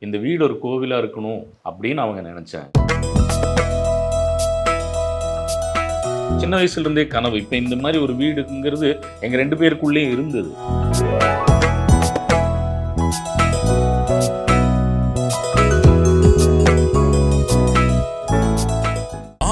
இந்த வீடு ஒரு கோவிலா இருக்கணும் அப்படின்னு அவங்க நினைச்சாங்க. சின்ன வயசுல இருந்தே கனவு. இப்ப இந்த மாதிரி ஒரு வீடுங்கிறது எங்க 2 பேருக்குள்ளேயும் இருந்தது.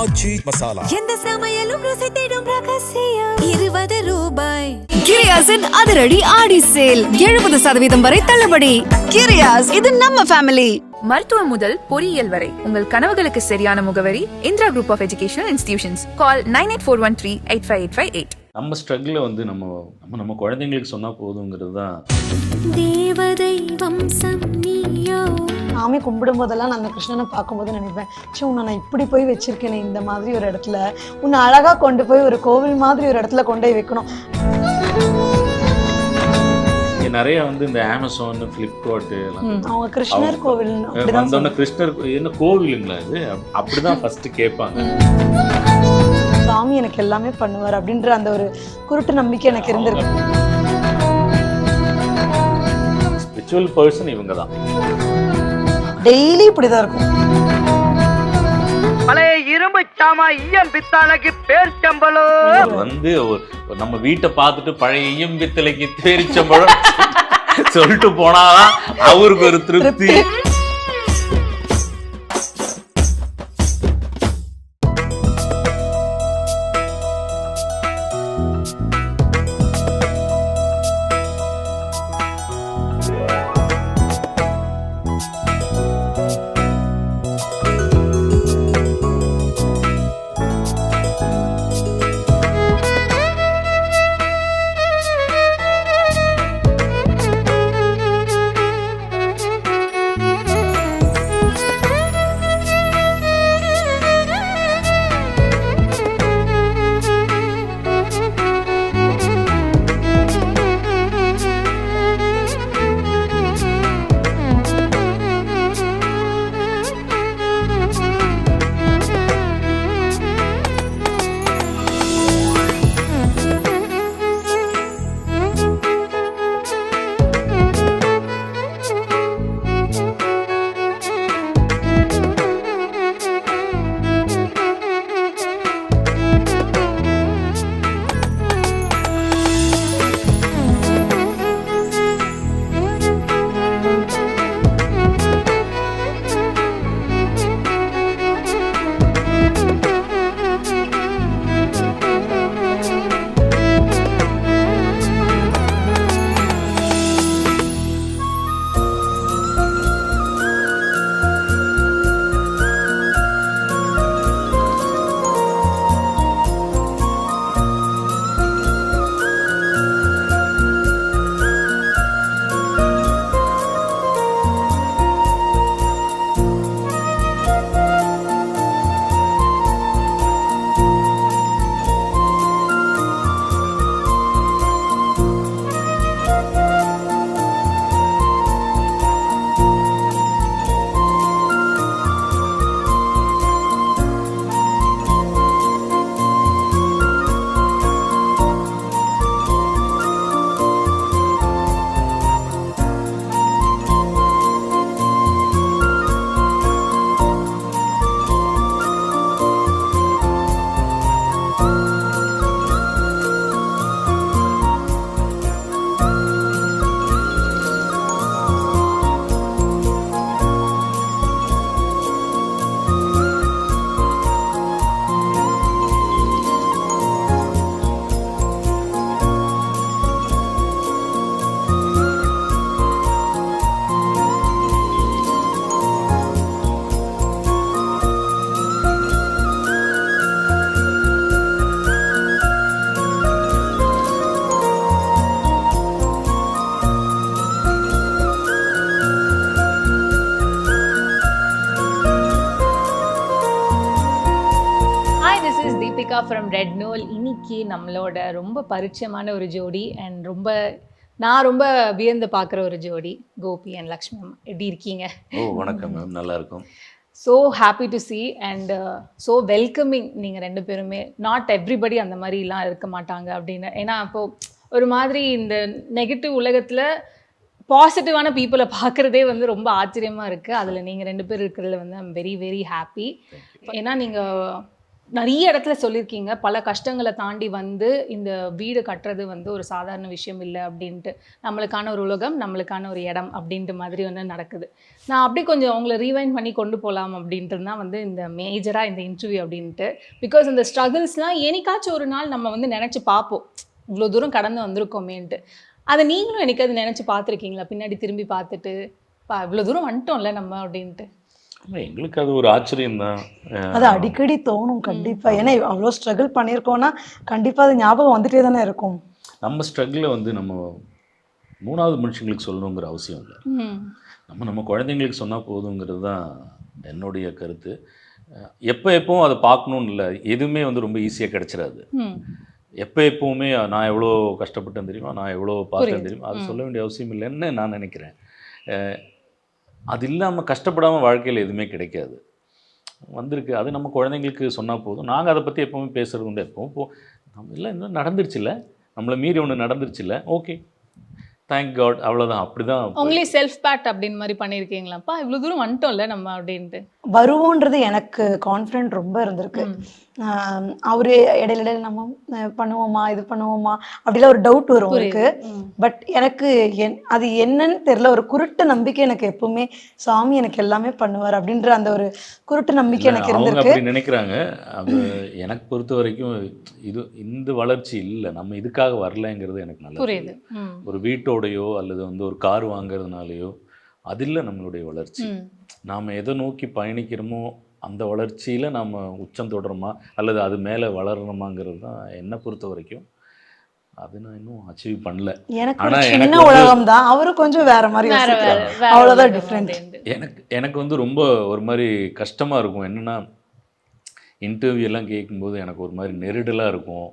ஆச்சி மசாலா எந்த சமையலும் ருசி தேடும் ரகசியம் 20 ரூபாய். கிரியாஸின் அதிரடி ஆடி சேல் 70% வரை தள்ளுபடி. கிரியாஸ், இது நம்ம ஃபேமிலி. மருத்துவம் முதல் பொறியியல் வரை உங்கள் கனவுகளுக்கு சரியான முகவரி Indira group of educational institutions. Call 9841385858. நம்ம ஸ்ட்ரகிள வந்து நம்ம குழந்தைங்களுக்கு சொன்னா போதுங்கிறது தான். தேவதை வம்சம் நீயோ. சாமி கும்பிடும் போதெல்லாம் நான் அந்த கிருஷ்ணனை பார்க்கும்போது நினைப்பேன், உன்னை நான் இப்படி போய் வச்சிருக்கேனே இந்த மாதிரி ஒரு இடத்துல, உன்னை அழகா கொண்டு போய் ஒரு கோவில் மாதிரி ஒரு இடத்துல கொண்டு போய் வைக்கணும். இங்க நிறைய வந்து இந்த Amazon, Flipkart அவங்க கிருஷ்ணர் கோவில் வந்தோடனே கிருஷ்ணர் என்ன கோவிலுங்களா இது அப்படிதான் ஃபர்ஸ்ட் கேட்பாங்க. சாமி எனக்கு எல்லாமே பண்ணுவார் அப்படின்ற அந்த ஒரு குருட்டு நம்பிக்கை எனக்கு இருந்திருக்கு. ஸ்பிரிச்சுவல் பர்சன் இவங்க தான். டெய்லி இப்படிதான் இருக்கும். பழைய இரும்பு சாமா ஈயம் பித்தாளைக்கு பேர்ச்சம்பளம் வந்து நம்ம வீட்டை பார்த்துட்டு பழைய ஈயம் பித்தளைக்கு பேரிச்சம்பழம் சொல்லிட்டு போனாதான் அவருக்கு ஒரு திருப்தி. From red knoll. இன்னைக்கு நம்மளோட ரொம்ப பரிச்சயமான ஒரு ஜோடி அண்ட் நான் ரொம்ப வியந்து பார்க்குற ஒரு ஜோடி, கோபி அண்ட் லக்ஷ்மி அம்மா. எப்படி இருக்கீங்க? வணக்கம் மேம், நல்லா இருக்கும். So happy to C and so welcoming. நீங்கள் 2 பேருமே நாட் எவ்ரிபடி அந்த மாதிரிலாம் இருக்க மாட்டாங்க அப்படின்னு. ஏன்னா இப்போது ஒரு மாதிரி இந்த நெகட்டிவ் உலகத்தில் பாசிட்டிவான பீப்புளை பார்க்குறதே வந்து ரொம்ப ஆச்சரியமாக இருக்குது. அதில் நீங்கள் 2 பேர் இருக்கிறதுல வந்து ஐம் வெரி வெரி ஹாப்பி. ஏன்னா நீங்கள் நிறைய இடத்துல சொல்லியிருக்கீங்க, பல கஷ்டங்களை தாண்டி வந்து இந்த வீடு கட்டுறது வந்து ஒரு சாதாரண விஷயம் இல்லை அப்படின்ட்டு. நம்மளுக்கான ஒரு உலகம், நம்மளுக்கான ஒரு இடம் அப்படின்ற மாதிரி வந்து நடக்குது. நான் அப்படி கொஞ்சம் அவங்கள ரீவைண்ட் பண்ணி கொண்டு போகலாம் அப்படின்ட்டு தான் வந்து இந்த மேஜராக இந்த இன்டர்வியூ அப்படின்ட்டு. பிகாஸ் இந்த ஸ்ட்ரகிள்ஸ்லாம் என்னைக்காச்சும் ஒரு நாள் நம்ம வந்து நினச்சி பார்ப்போம், இவ்வளோ தூரம் கடந்து வந்திருக்கோமேன்ட்டு. அதை நீங்களும் எனக்கு அது நினச்சி பார்த்துருக்கீங்களா, பின்னாடி திரும்பி பார்த்துட்டு இவ்வளோ தூரம் வந்துட்டோம்ல நம்ம அப்படின்ட்டு? எங்களுக்கு அது ஒரு ஆச்சரியம் தான். அது அடிக்கடி தோணும் கண்டிப்பா. ஏன்னா அவ்வளோ ஸ்ட்ரகிள் பண்ணியிருக்கோம்னா கண்டிப்பா அது ஞாபகம் வந்துட்டே தானே இருக்கும். நம்ம ஸ்ட்ரகிளை வந்து நம்ம 3வது மனுஷங்களுக்கு சொல்லணுங்கிற அவசியம் இல்லை. நம்ம குழந்தைங்களுக்கு சொன்னால் போதுங்கிறது தான் என்னுடைய கருத்து. எப்பவும் அதை பார்க்கணுன்னு இல்லை, எதுவுமே வந்து ரொம்ப ஈஸியாக கிடச்சிடாது. எப்பவுமே நான் எவ்வளோ கஷ்டப்பட்டேன் தெரியுமா, நான் எவ்வளோ பார்த்தேன் தெரியுமா, அது சொல்ல வேண்டிய அவசியம் இல்லைன்னு நான் நினைக்கிறேன். அது இல்லாமல் கஷ்டப்படாமல் வாழ்க்கையில் எதுவுமே கிடைக்காது. வந்திருக்கு, அது நம்ம குழந்தைங்களுக்கு சொன்னால் போதும். நாங்கள் அதை பற்றி எப்போவுமே பேசுகிறது உண்டு. எப்பவும் நம்ம இல்லை இன்னும் நடந்துருச்சுல்ல, நம்மளை மீறி ஒன்று நடந்துருச்சுல்ல, ஓகே தேங்க் காட், அவ்வளோதான். அப்படி தான் உங்களே செல்ஃப் பேட் அப்படின்னு மாதிரி பண்ணியிருக்கீங்களாப்பா, இவ்வளோ தூரம் வந்துட்டோம்ல நம்ம அப்படின்ட்டு? வருவோன்றது எனக்கு கான்ஃபிடென்ட் ரொம்ப இருந்திருக்கு. அவரு இடையில நம்ம பண்ணுவோமா இது பண்ணுவோமா அப்படிலாம் ஒரு டவுட் வரும் அவருக்கு. பட் எனக்கு அது என்னன்னு தெரியல, ஒரு குருட்டு நம்பிக்கை எனக்கு எப்பவுமே, சாமி எனக்கு எல்லாமே பண்ணுவார் அப்படின்ற அந்த ஒரு குருட்டு நம்பிக்கை எனக்கு இருந்திருக்கு. அப்படி நினைக்கிறாங்க. அது எனக்கு பொறுத்த வரைக்கும் இந்த வளர்ச்சி இல்லை, நம்ம இதுக்காக வரலைங்கிறது எனக்கு நல்லா புரியுது. ஒரு வீட்டோடையோ அல்லது வந்து ஒரு கார் வாங்குறதுனாலையோ அது இல்லை நம்மளுடைய வளர்ச்சி. நாம் எதை நோக்கி பயணிக்கிறோமோ அந்த வளர்ச்சியில் நாம் உச்சம் தொடருமா அல்லது அது மேலே வளரணுமாங்கிறது தான் என்னை பொறுத்த வரைக்கும். அது நான் இன்னும் அச்சீவ் பண்ணல. ஆனால் சின்ன உலகம் தான், அவரு கொஞ்சம் வேற மாதிரி, அவ்வளோதான் டிஃப்ரெண்ட். எனக்கு வந்து ரொம்ப ஒரு மாதிரி கஷ்டமாக இருக்கும். என்னென்னா இன்டர்வியூ எல்லாம் கேட்கும்போது எனக்கு ஒரு மாதிரி நெருடலாக இருக்கும்.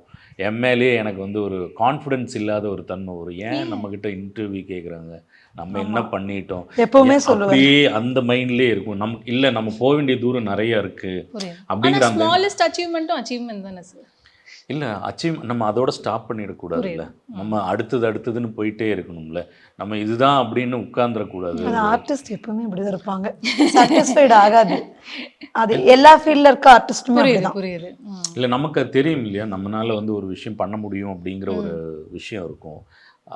எம்எல்ஏ எனக்கு வந்து ஒரு கான்ஃபிடென்ஸ் இல்லாத ஒரு தன்மை ஒரு, ஏன் நம்மக்கிட்ட இன்டர்வியூ கேட்குறாங்க, நம்ம என்ன பண்ணிட்டோம் எப்பவுமே அப்படியே அந்த மைண்ட்லேயே இருக்கும். நமக்கு இல்லை, நம்ம போக வேண்டிய தூரம் நிறைய இருக்குது அப்படிங்கிற அந்த ஸ்மாலஸ்ட் அச்சீவ்மெண்ட் தானே சார். இல்லை நம்ம அதோட ஸ்டாப் பண்ணிடக்கூடாது. இல்லை நம்ம அடுத்ததுன்னு போயிட்டே இருக்கணும்ல. நம்ம இதுதான் அப்படின்னு உட்கார்ந்துடக்கூடாது. ஆர்டிஸ்ட் எப்பவுமே இப்படிதான் இருப்பாங்க, சாட்டிஸ்ஃபைட் ஆகாது. அது எல்லா ஃபீல்ட்ல இருக்க ஆர்டிஸ்டுமே புரியுது. இல்லை நமக்கு அது தெரியும் இல்லையா, நம்மளால வந்து ஒரு விஷயம் பண்ண முடியும் அப்படிங்கிற ஒரு விஷயம் இருக்கும்.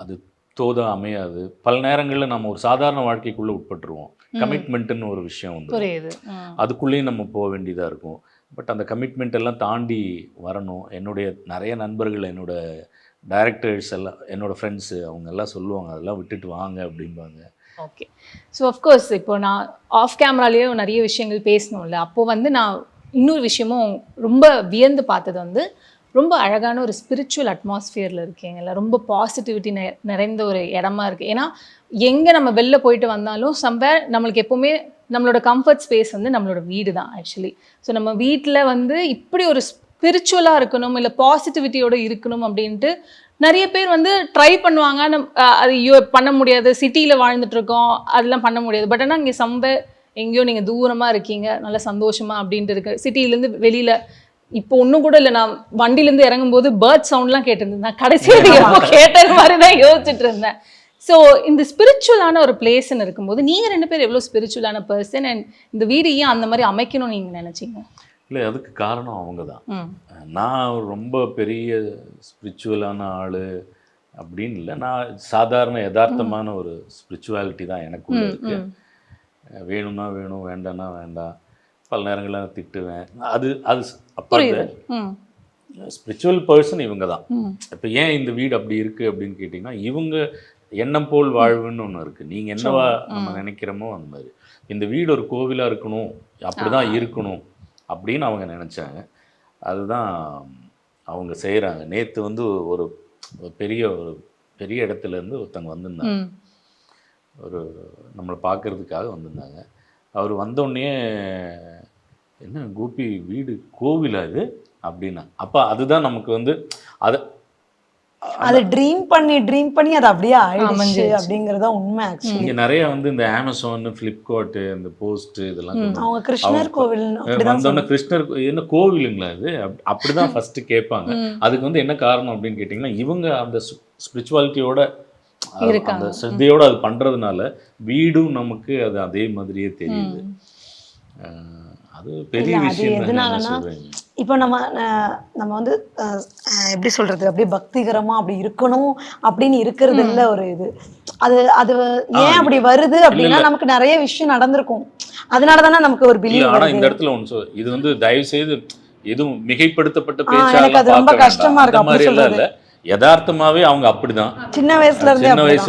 அது தோதா அமையாது. பல நேரங்களில் நம்ம ஒரு சாதாரண வாழ்க்கைக்குள்ளே உட்பட்டுருவோம். கமிட்மெண்ட்டுன்னு ஒரு விஷயம் உண்டு, அதுக்குள்ளேயும் நம்ம போக வேண்டியதாக இருக்கும். பட் அந்த கமிட்மெண்ட் எல்லாம் தாண்டி வரணும். என்னுடைய நிறைய நண்பர்கள், என்னோட டைரக்டர்ஸ் எல்லாம், என்னோட ஃப்ரெண்ட்ஸு, அவங்க எல்லாம் சொல்லுவாங்க அதெல்லாம் விட்டுட்டு வாங்க அப்படிம்பாங்க. ஓகே. ஸோ அஃப்கோர்ஸ் இப்போ நான் ஆஃப் கேமராலேயே நிறைய விஷயங்கள் பேசணும்ல, அப்போது வந்து நான் இன்னொரு விஷயமும் ரொம்ப வியந்து பார்த்தது வந்து, ரொம்ப அழகான ஒரு ஸ்பிரிச்சுவல் அட்மாஸ்ஃபியரில் இருக்கீங்கல்ல, ரொம்ப பாசிட்டிவிட்டி நிறைந்த ஒரு இடமா இருக்குது. ஏன்னா எங்கே நம்ம வெளில போயிட்டு வந்தாலும் சம்வேர் நம்மளுக்கு எப்போவுமே நம்மளோட கம்ஃபர்ட் ஸ்பேஸ் வந்து நம்மளோட வீடு தான் ஆக்சுவலி. ஸோ நம்ம வீட்டில் வந்து இப்படி ஒரு ஸ்பிரிச்சுவலாக இருக்கணும், இல்லை பாசிட்டிவிட்டியோடு இருக்கணும் அப்படின்ட்டு நிறைய பேர் வந்து ட்ரை பண்ணுவாங்க. அது பண்ண முடியாது, சிட்டியில் வாழ்ந்துட்டுருக்கோம், அதெல்லாம் பண்ண முடியாது. பட் ஆனால் இங்கே சம்வேர் எங்கேயோ நீங்கள் தூரமாக இருக்கீங்க, நல்லா சந்தோஷமாக அப்படின்ட்டு இருக்கு. சிட்டிலேருந்து வெளியில் இப்போ ஒன்றும் கூட இல்லை, நான் வண்டியிலேருந்து இறங்கும்போது பேர்ட் சவுண்ட்லாம் கேட்டிருந்தேன். நான் கடைசியாக கேட்டது மாதிரி தான் யோசிச்சுட்டு இருந்தேன். ஸோ இந்த ஸ்பிரிச்சுவலான ஒரு பிளேஸ்ன்னு இருக்கும்போது நீங்கள் 2 பேர் எவ்வளோ ஸ்பிரிச்சுவலான பர்சன், அண்ட் இந்த வீடு ஏன் அந்த மாதிரி அமைக்கணும்னு நீங்கள் நினச்சிங்க? இல்லை, அதுக்கு காரணம் அவங்க தான். நான் ரொம்ப பெரிய ஸ்பிரிச்சுவலான ஆள் அப்படின்னு இல்லை, நான் சாதாரண யதார்த்தமான ஒரு ஸ்பிரிச்சுவாலிட்டி தான் எனக்குள்ள இருக்கு. வேணும்னா வேணும், வேண்டாம்னா வேண்டாம். பல நேரங்களில் திட்டுவேன். அது அப்போ ஸ்பிரிச்சுவல் பர்சன் இவங்க தான். இப்போ ஏன் இந்த வீடு அப்படி இருக்குது அப்படின்னு கேட்டிங்கன்னா, இவங்க எண்ணம் போல் வாழ்வுன்னு ஒன்று இருக்குது. நீங்கள் என்னவா நம்ம நினைக்கிறோமோ அந்த மாதிரி இந்த வீடு ஒரு கோவிலாக இருக்கணும், அப்படி தான் இருக்கணும் அப்படின்னு அவங்க நினச்சாங்க. அதுதான் அவங்க செய்கிறாங்க. நேற்று வந்து ஒரு பெரிய இடத்துலேருந்து ஒருத்தங்க வந்திருந்தாங்க, ஒரு நம்மளை பார்க்குறதுக்காக வந்திருந்தாங்க. அவர் வந்தோடனே, என்ன கோபி வீடு கோவிலா இது அப்படின்னா, அப்போ அதுதான் நமக்கு வந்து அது ட்ரீம் பண்ணி அது அப்படியே ஆயிடுச்சு அப்படிங்கறத உண்மை. ஆக்சுவலி இங்க நிறைய வந்து இந்த அமேசான், ஃபிளிப்கார்ட், இந்த போஸ்ட் இதெல்லாம் அவங்க கிருஷ்ணர் கோவில் வந்தோடனே, கிருஷ்ணர் என்ன கோவிலுங்களா இது அப்படிதான் ஃபர்ஸ்ட் கேட்பாங்க. அதுக்கு வந்து என்ன காரணம் அப்படின்னு கேட்டிங்கன்னா, இவங்க அந்த ஸ்பிரிச்சுவாலிட்டியோட அந்த சிரத்தையோட அது பண்றதுனால வீடும் நமக்கு அது அதே மாதிரியே தெரியுது. அது பெரிய விஷயம் தான். என்ன சொல்றீங்க? இப்போ நம்ம வந்து எப்படி சொல்றது, அப்படியே பக்திகரமா அப்படி இருக்கணும் அப்படின்னு இருக்கிறது இல்ல ஒரு இது. அது ஏன் அப்படி வருது அப்படின்னா நமக்கு நிறைய விஷயம் நடந்திருக்கும், அதனால தானே நமக்கு ஒரு பிலீவ். ஆனா இந்த இடத்துல ஒன்று இது வந்து தயவு செய்து எதுவும் மிகைப்படுத்தப்பட்ட எனக்கு அது ரொம்ப கஷ்டமா இருக்கு அப்படி சொல்றது. யதார்த்தமாவே அவங்க அப்படிதான், சின்ன வயசுல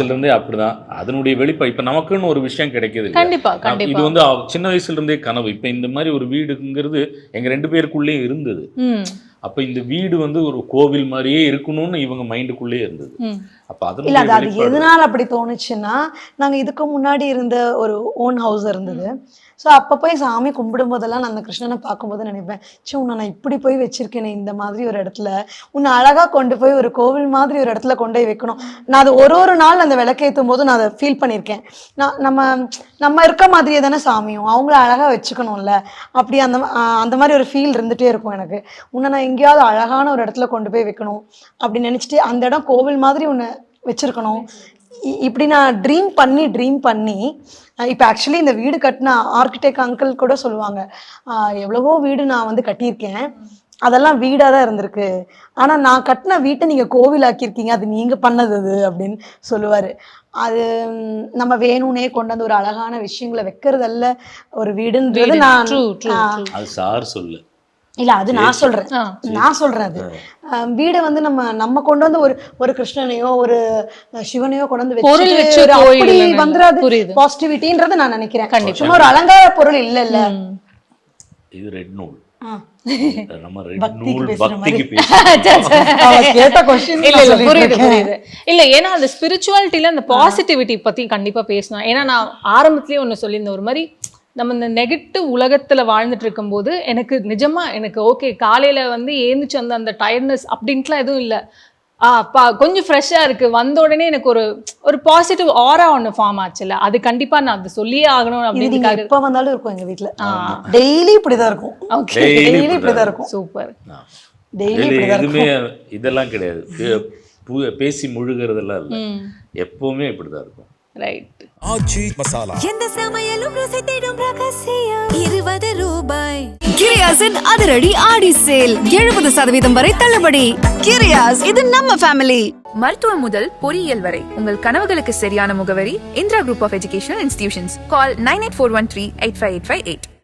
இருந்தே அப்படிதான். அதனுடைய வெளிப்பா இப்ப நமக்குன்னு ஒரு விஷயம் கிடைக்குது. கண்டிப்பா இது வந்து சின்ன வயசுல இருந்தே கனவு. இப்ப இந்த மாதிரி ஒரு வீடுங்கிறது எங்க 2 பேருக்குள்ளேயே இருந்தது. அப்ப இந்த வீடு வந்து ஒரு கோவில் மாதிரியே இருக்கணும்னு இவங்க மைண்டுக்குள்ளே இருந்தது. அப்ப அது எதனால அப்படி தோணுச்சுன்னா, நாங்க இதுக்கு முன்னாடி இருந்த ஒரு ஓன் ஹவுஸ் இருந்தது. ஸோ அப்போ போய் சாமி கும்பிடும் போதெல்லாம் நான் அந்த கிருஷ்ணனை பார்க்கும்போது நினைப்பேன், உன்னை நான் இப்படி போய் வச்சிருக்கேனே இந்த மாதிரி ஒரு இடத்துல, உன்னை அழகா கொண்டு போய் ஒரு கோவில் மாதிரி ஒரு இடத்துல கொண்டு போய் வைக்கணும். நான் அது ஒரு நாள் அந்த விளக்கேற்றும் போது நான் அதை ஃபீல் பண்ணியிருக்கேன். நம்ம இருக்க மாதிரியே தானே சாமியும், அவங்கள அழகா வச்சுக்கணும்ல, அப்படி அந்த மாதிரி ஒரு ஃபீல் இருந்துகிட்டே இருக்கும் எனக்கு. உன்னை நான் எங்கேயாவது அழகான ஒரு இடத்துல கொண்டு போய் வைக்கணும் அப்படின்னு நினச்சிட்டு அந்த இடம் கோவில் மாதிரி உன்னை வச்சிருக்கணும். இப்படி நான் ட்ரீம் பண்ணி இப்போ ஆக்சுவலி இந்த வீடு கட்டின ஆர்கிடெக்ட் அங்கிள் கூட சொல்லுவாங்க, எவ்வளவோ வீடு நான் வந்து கட்டியிருக்கேன், அதெல்லாம் வீடாக தான் இருந்திருக்கு, ஆனால் நான் கட்டின வீட்டை நீங்கள் கோவில் ஆக்கியிருக்கீங்க, அது நீங்கள் பண்ணது அது அப்படின்னு சொல்லுவார். அது நம்ம வேணும்னே கொண்டு வந்து ஒரு அழகான விஷயங்களை வைக்கிறதல்ல ஒரு வீடுன்றது. அது சார் சொல்லு இல்ல, அது நான் சொல்றேன் அது வீடை வந்து நம்ம கொண்டு வந்து ஒரு கிருஷ்ணனையோ ஒரு சிவனையோ கொண்டு வந்து வச்சு வந்துடாது பாசிட்டிவிட்டின்றத நான் நினைக்கிறேன். சும்மா ஒரு அலங்கார பொருள் இல்ல. இது ரெட் நூல். இல்ல ஏன்னா அந்த ஸ்பிரிச்சுவாலிட்டில அந்த பாசிட்டிவிட்டி பத்தி கண்டிப்பா பேசணும். ஏன்னா நான் ஆரம்பத்திலேயே ஒண்ணு சொல்லியிருந்தேன், ஒரு மாதிரி நம்ம இந்த நெகட்டிவ் உலகத்துல வாழ்ந்துட்டு இருக்கும்போது எனக்கு ஓகே காலையில வந்து ஏந்துச்சு அந்த டயர்ட்னஸ் அப்படின்ட்டுலாம் எதுவும் இல்லை. கொஞ்சம் ஃப்ரெஷ்ஷா இருக்கு, வந்த உடனே எனக்கு ஒரு பாசிட்டிவ் ஆரா ஒன்று ஃபார்ம் ஆச்சுல்ல, அது கண்டிப்பா நான் அது சொல்லியே ஆகணும் அப்படின்னு. எப்ப வந்தாலும் இருக்கும் எங்க வீட்டுல, டெய்லி இப்படிதான் இருக்கும். டெய்லி இப்படிதான் இருக்கும். சூப்பர். எதுவுமே இதெல்லாம் கிடையாது, பேசி முழுகிறதெல்லாம் இல்லை, எப்பவுமே இப்படிதான் இருக்கும். ரைட். ஆச்சி மசாலா. எந்த சமையலும் ருசி தேடும் ரகசியம் 20 ரூபாய். கிரியாஸின் அதிரடி ஆடி சேல் 70% வரை தள்ளுபடி. கிரியாஸ், இது நம்ம ஃபேமிலி. மருத்துவம் முதல் பொறியியல் வரை உங்கள் கனவுகளுக்கு சரியான முகவரி Indira group of educational institutions. Call 9841385858.